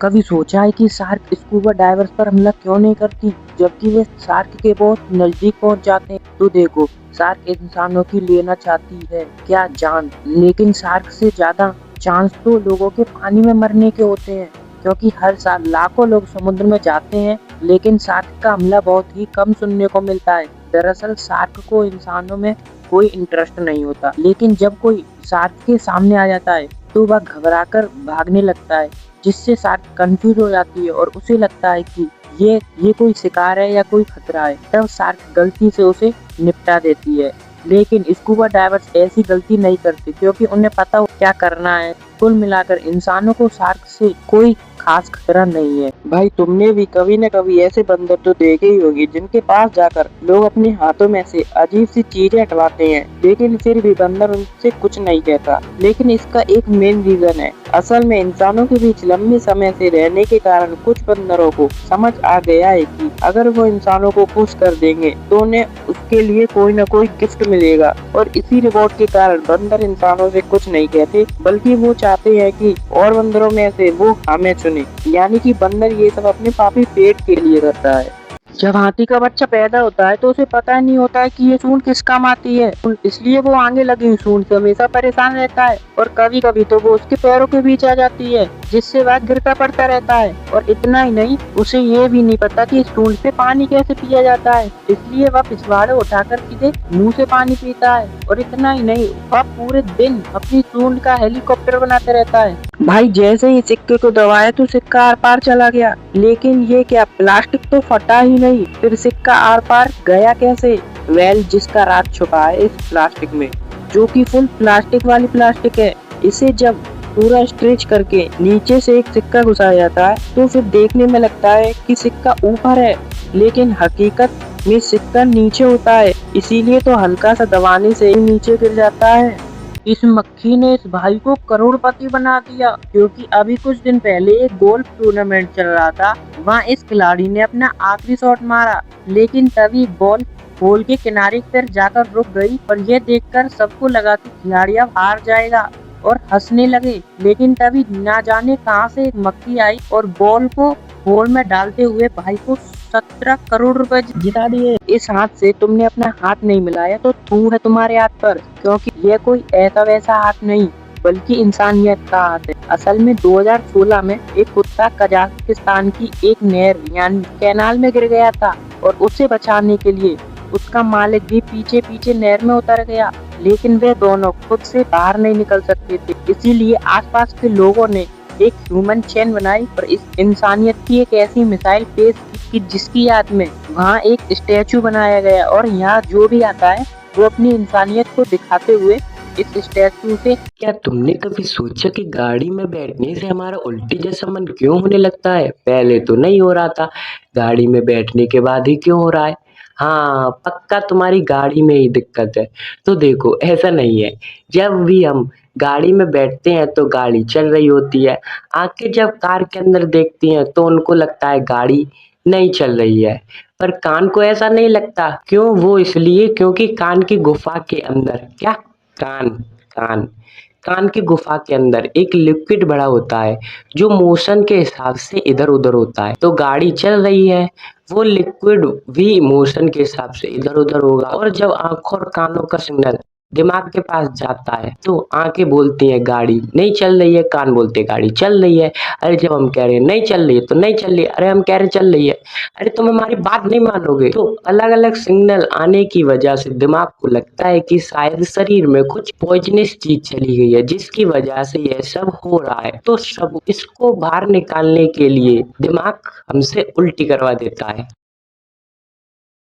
कभी सोचा है कि शार्क स्कूबा डाइवर्स पर हमला क्यों नहीं करती, जबकि वे शार्क के बहुत नजदीक पहुंच जाते हैं। तो देखो, शार्क इंसानों की लेना चाहती है क्या जान, लेकिन शार्क से ज्यादा चांस तो लोगों के पानी में मरने के होते हैं, क्योंकि हर साल लाखों लोग समुद्र में जाते हैं, लेकिन शार्क का हमला बहुत ही कम सुनने को मिलता है। दरअसल शार्क को इंसानों में कोई इंटरेस्ट नहीं होता, लेकिन जब कोई शार्क के सामने आ जाता है तो वह घबराकर भागने लगता है, जिससे शार्क कंफ्यूज हो जाती है और उसे लगता है कि ये कोई शिकार है या कोई खतरा है। तब शार्क गलती से उसे निपटा देती है, लेकिन स्कूबा डाइवर्स ऐसी गलती नहीं करते, क्योंकि उन्हें पता हो क्या करना है। कुल मिलाकर इंसानों को शार्क से कोई खास खतरा नहीं है। भाई, तुमने भी कभी न कभी ऐसे बंदर तो देखे ही होंगे जिनके पास जाकर लोग अपने हाथों में से अजीब सी चीजें हटवाते हैं, लेकिन फिर भी बंदर उनसे कुछ नहीं कहता। लेकिन इसका एक मेन रीजन है। असल में इंसानों के बीच लंबे समय से रहने के कारण कुछ बंदरों को समझ आ गया है कि अगर वो इंसानों को खुश कर देंगे तो उन्हें उसके लिए कोई न कोई गिफ्ट मिलेगा, और इसी रिवॉर्ड के कारण बंदर इंसानों से कुछ नहीं कहते, बल्कि वो चाहते हैं कि और बंदरों में से वो हमें चुने। यानी कि बंदर ये सब अपने पापी पेट के लिए करता है। जब हाथी का बच्चा पैदा होता है तो उसे पता नहीं होता है कि ये सूंड किस काम आती है, इसलिए वो आगे लगी हुई सूंड से हमेशा परेशान रहता है, और कभी कभी तो वो उसके पैरों के बीच आ जाती है, जिससे वह गिरता पड़ता रहता है। और इतना ही नहीं, उसे ये भी नहीं पता कि सूंड से पानी कैसे पिया जाता है, इसलिए वह पिछवाड़े उठाकर सीधे मुंह से पानी पीता है। और इतना ही नहीं, वह पूरे दिन अपनी सूंड का हेलीकॉप्टर बनाते रहता है। भाई, जैसे ही सिक्के को दबाया तो सिक्का आर पार चला गया, लेकिन ये क्या, प्लास्टिक तो फटा ही नहीं, फिर सिक्का आर पार गया कैसे? वेल, जिसका राज छुपा है इस प्लास्टिक में, जो कि फुल प्लास्टिक वाली प्लास्टिक है। इसे जब पूरा स्ट्रेच करके नीचे से एक सिक्का घुसाया जाता है तो फिर देखने में लगता है कि सिक्का ऊपर है, लेकिन हकीकत में सिक्का नीचे होता है, इसीलिए तो हल्का सा दबाने से ही नीचे गिर जाता है। इस मक्खी ने इस भाई को करोड़पति बना दिया, क्योंकि अभी कुछ दिन पहले एक गोल्फ टूर्नामेंट चल रहा था। वहाँ इस खिलाड़ी ने अपना आखिरी शॉट मारा, लेकिन तभी बॉल होल के किनारे पर जाकर रुक गई, और यह देखकर सबको लगा कि खिलाड़ी अब हार जाएगा और हंसने लगे। लेकिन तभी ना जाने कहां से एक मक्खी आई और बॉल को होल में डालते हुए भाई को 17 करोड़ रुपए जिता दिए। इस हाथ से तुमने अपना हाथ नहीं मिलाया तो थू है तुम्हारे हाथ पर, क्योंकि यह कोई ऐसा वैसा हाथ नहीं, बल्कि इंसानियत का हाथ है। असल में 2016 में एक कुत्ता कजाकिस्तान की एक नहर यानी कैनाल में गिर गया था, और उसे बचाने के लिए उसका मालिक भी पीछे पीछे नहर में उतर गया, लेकिन वे दोनों खुद से बाहर नहीं निकल सकते थे। इसीलिए आसपास के लोगों ने एक ह्यूमन चेन बनाई और इस इंसानियत की एक ऐसी मिसाइल पेश की कि जिसकी याद में वहाँ एक स्टैचू बनाया गया, और यहाँ जो भी आता है वो अपनी इंसानियत को दिखाते हुए इस स्टैचू से। क्या तुमने कभी सोचा कि गाड़ी में बैठने से हमारा उल्टी जैसा मन क्यों होने लगता है? पहले तो नहीं हो रहा था, गाड़ी में बैठने के बाद ही क्यों हो रहा है? हाँ, पक्का तुम्हारी गाड़ी में ही दिक्कत है। तो देखो, ऐसा नहीं है। जब भी हम गाड़ी में बैठते हैं तो गाड़ी चल रही होती है। आंखें जब कार के अंदर देखती हैं तो उनको लगता है गाड़ी नहीं चल रही है, पर कान को ऐसा नहीं लगता। क्यों? वो इसलिए क्योंकि कान की गुफा के अंदर क्या, कान कान कान की गुफा के अंदर एक लिक्विड भरा होता है जो मोशन के हिसाब से इधर उधर होता है। तो गाड़ी चल रही है, वो लिक्विड भी मोशन के हिसाब से इधर उधर होगा, और जब आंखों और कानों का सिग्नल दिमाग के पास जाता है तो आंखें बोलती हैं गाड़ी नहीं चल रही है, कान बोलते हैं गाड़ी चल रही है। अरे जब हम कह रहे हैं नहीं चल रही है तो नहीं चल रही है, अरे हम कह रहे हैं चल रही है, अरे तुम हमारी बात नहीं मानोगे। तो अलग अलग सिग्नल आने की वजह से दिमाग को लगता है कि शायद शरीर में कुछ पॉइजनस चीज चली गई है, जिसकी वजह से यह सब हो रहा है। तो सब इसको बाहर निकालने के लिए दिमाग हमसे उल्टी करवा देता है।